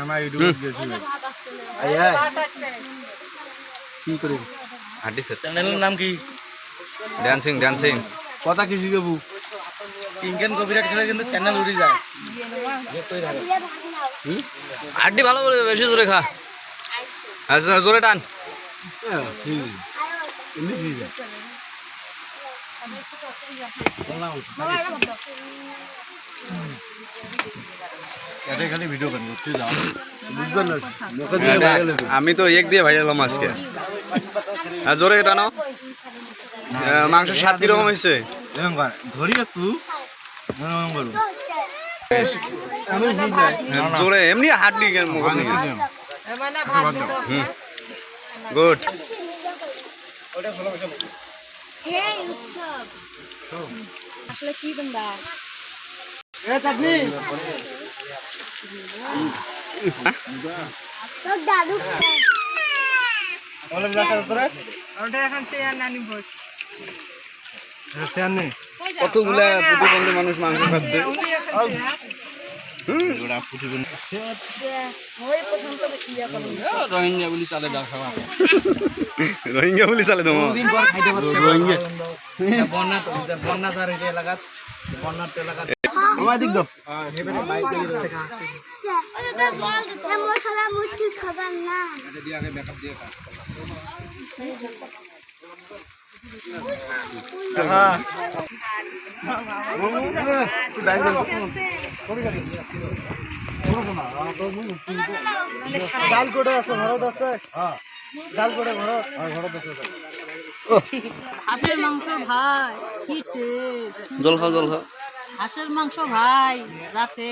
আমার ইউটিউবে দিয়েছি কি করে হাঁটি স্যার চ্যানেলের নাম কি? ডান্সিং ডান্সিং কথা কি শিখাবো ইংকেন কপিরাইট খেলে কিন্তু চ্যানেল উড়ে যায়। হাঁটি ভালো করে বেশি জোরে খা আচ্ছা জোরে টান খালি ভিডিও গান করতে যাও আমি তো এক দিয়ে ভাইরালাম আজকে জোরে টানো মাংস 7 কিরকম হয়েছে ধরি একটু জোরে এমনি হাঁটি মুখ গুড আসলে কি বন্ধা দাদু কতগুলা প্রতিবন্ধী মানুষ মাংস খাচ্ছে রোহিঙ্গা বলি চালে দাও খাওয়া রোহিঙ্গা বলি চালে তোমার বন্যা বন্যা তার এলাকাত বন্যার এলাকাত আমার দিক দাও মশলা মুঠি খাবার না ডাল কোটে আছে ঘরত আছে হ্যাঁ ডাল কোটে ঘরত ঘরত আছে হাঁসের মাংস ভাই কি টেস্ট জল খাও জল খাও হাঁসের মাংস ভাই রাতে